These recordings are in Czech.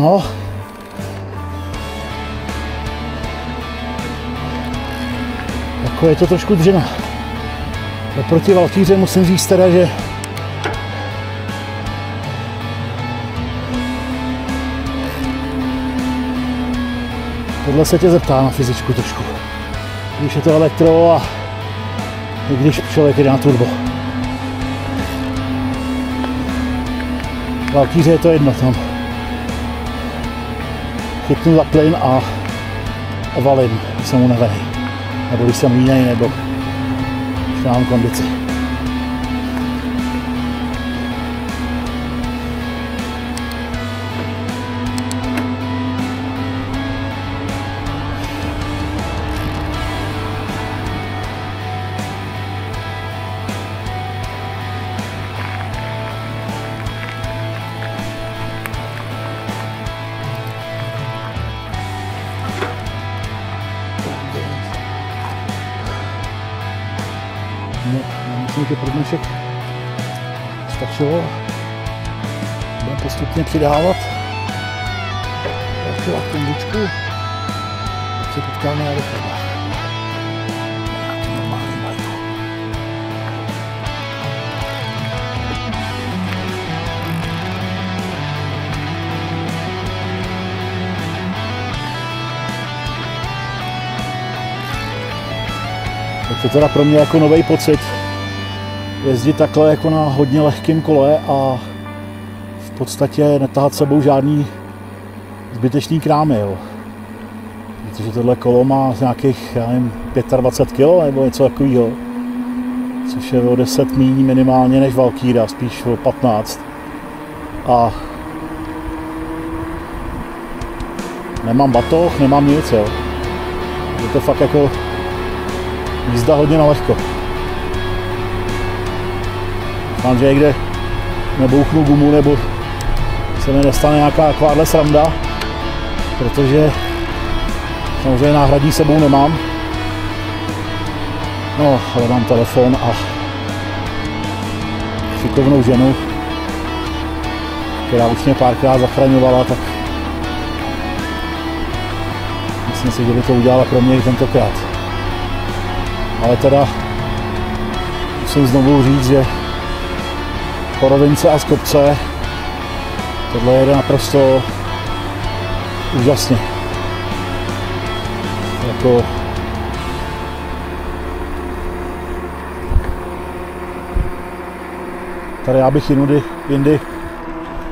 No. Jako je to trošku dřina. Oproti Valkýře musím říct teda, že tohle se tě zeptá na fyzičku trošku. Když je to elektro a i když člověk jde na turbo. Valkýře je to jedno tam. Chytnu za plyn a valím, když jsem unavený. Nebo když jsem línej, nebo když mám kondici. Myslím, že pro dnešek stačilo. Budeme postupně přidávat. Zaštělat kondičku. Tak se potkáme na rychlebách. Nějaký normální bajku. Je to teda pro mě jako nový pocit jezdit takhle jako na hodně lehkém kole a v podstatě netahat sebou žádný zbytečný krámy, jo. Protože tohle kolo má nějakých, já nevím, 25 kg nebo něco takového, což je o 10 míň minimálně než Valkýra, spíš o 15. A nemám batoh, nemám nic, jo. Je to fakt jako jízda hodně na lehko. Mám, že někde nebouchnu gumu, nebo se mi nestane nějaká takováhle sranda, protože samozřejmě náhradní sebou nemám. No, ale mám telefon a šikovnou ženu, která už mě párkrát zachraňovala, tak myslím si, že by to udělala pro mě i tentokrát. Ale teda musím znovu říct, že po rovince a z kopce tohle jede naprosto úžasně. Jako tady já bych jindy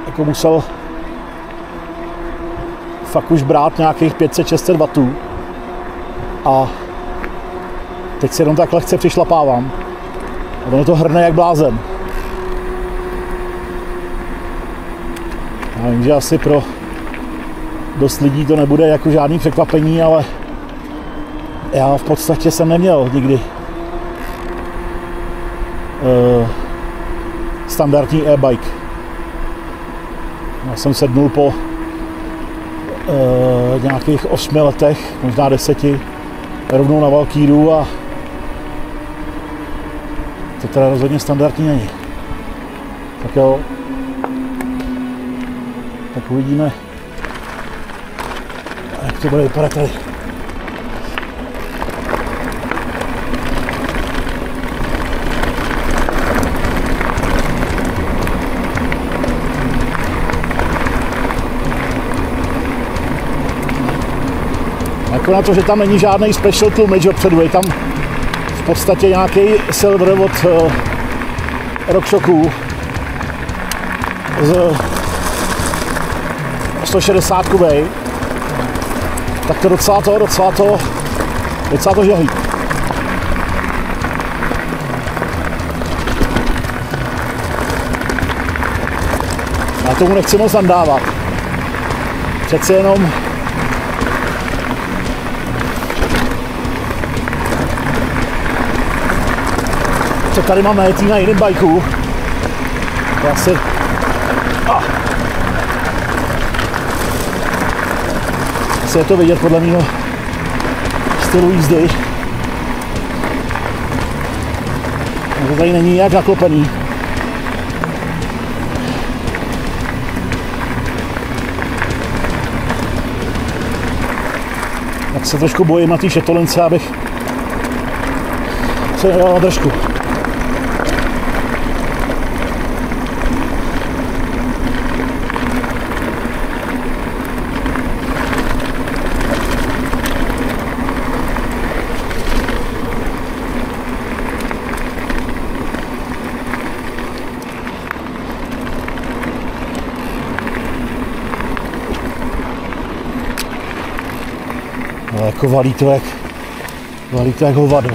jako musel fakt už brát nějakých 500-600 W a teď se jenom tak lehce přišlapávám a ono to hrne jak blázen. Já vím, že asi pro dost lidí to nebude jako žádný překvapení, ale já v podstatě jsem neměl nikdy standardní e-bike. Já jsem sednul po nějakých 8 letech, možná 10, rovnou na Valkýru a to teda rozhodně standardní není. Tak jo. Tak uvidíme, jak to bude vypadat tady. Jako na to, že tam není žádný special tlumič opředu, je tam v podstatě nějaký silver od RockShoxů z 160 kubej, tak to docela to žehlí. Já tomu nechci moc nandávat. Přeci jenom co tady mám najetý na jiném bajku. Asi je to vidět podle mého stylu jízdy. To tady není nějak naklopený. Tak se trošku bojím na té šetolince, abych se nedal na držku. Ale jako valí to jak hovado.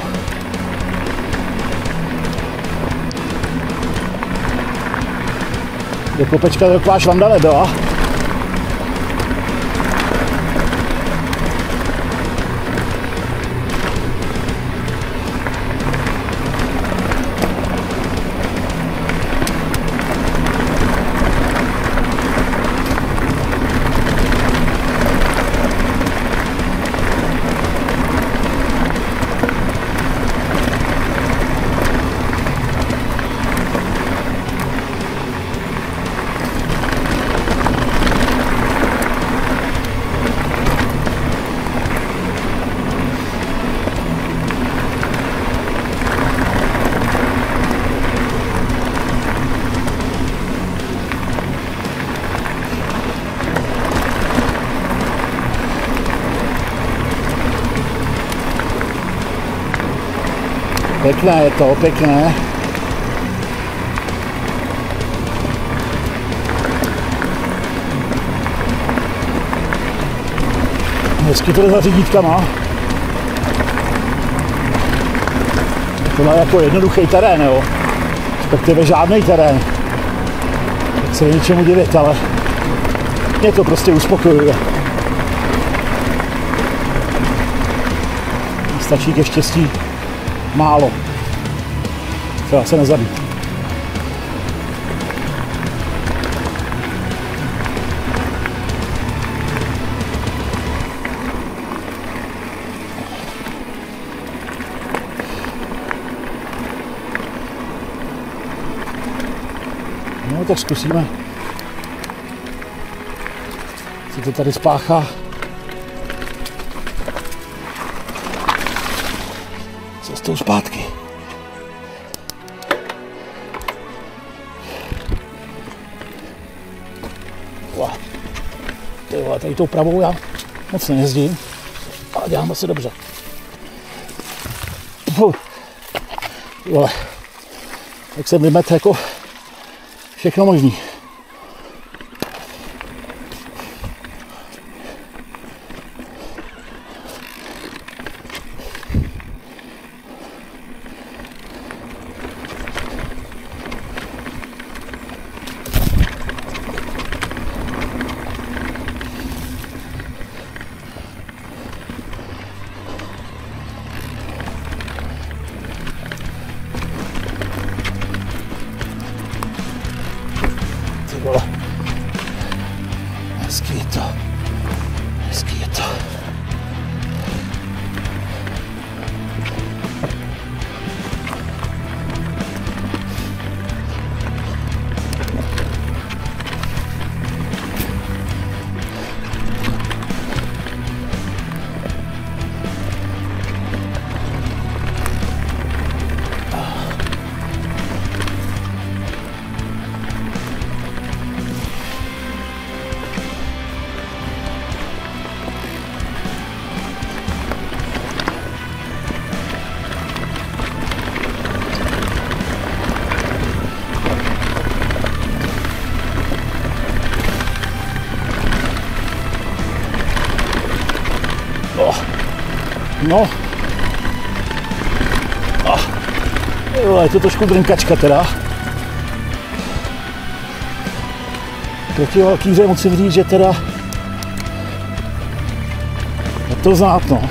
Do kopečka taková švanda nebyla. Pěkné je to, pěkné. Hezky to jde za řídítkama. Tohle je jako jednoduchý terén, jo. Respektive žádný terén. Tak se ničemu divit, ale mě to prostě uspokojuje. Stačí ke štěstí málo. Třeba se nezabít. No tak zkusíme, co to tady spáchá. Cestou zpátky. Tady tou pravou já moc nejezdím, ale dělám asi dobře. Tak jsem vymet jako všechno možný. Hezký je to. Hezký je to. No. Je to trošku drnkačka teda. Proti velký hře musím říct, že teda je to znát, no.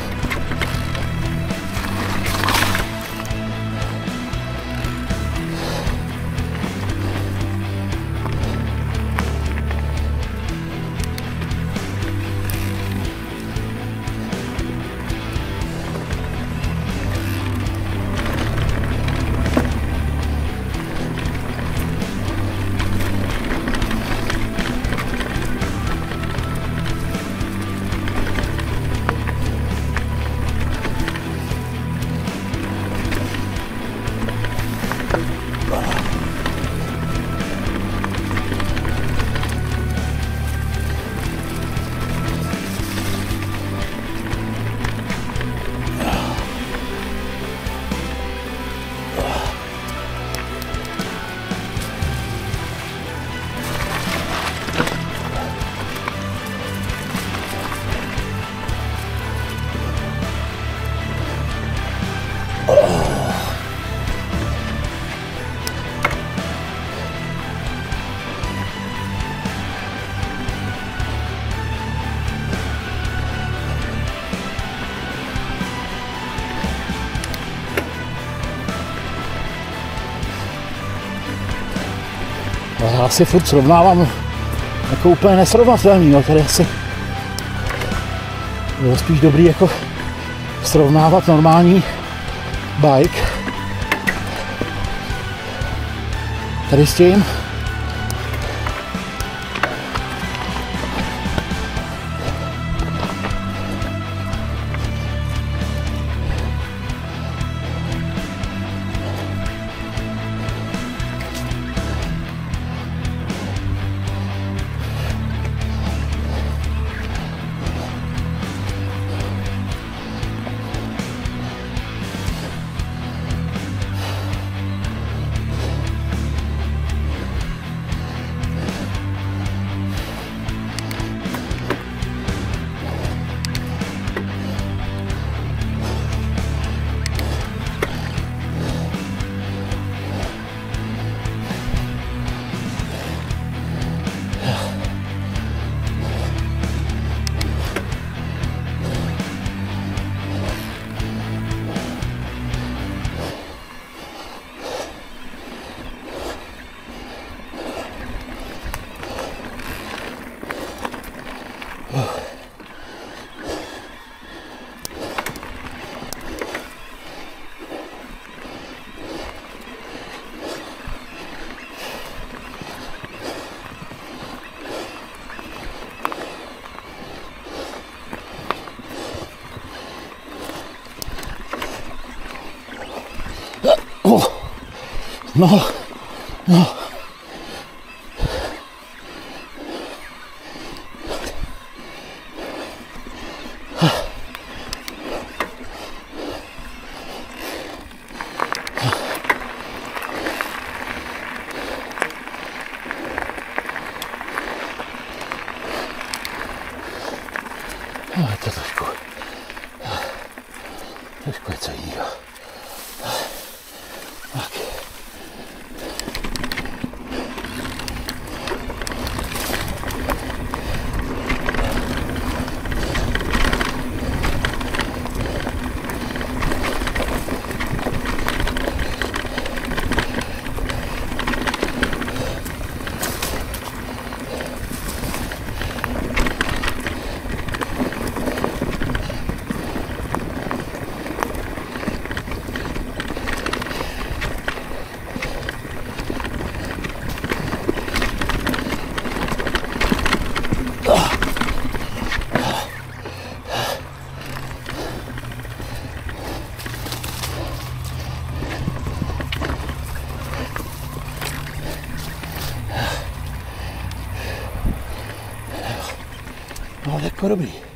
Já si furt srovnávám jako úplně nesrovnatelný, no, tady asi bylo spíš dobrý jako srovnávat normální bike tady s tím. No. To trošku něco jiného. Tak. No, tak dobrý.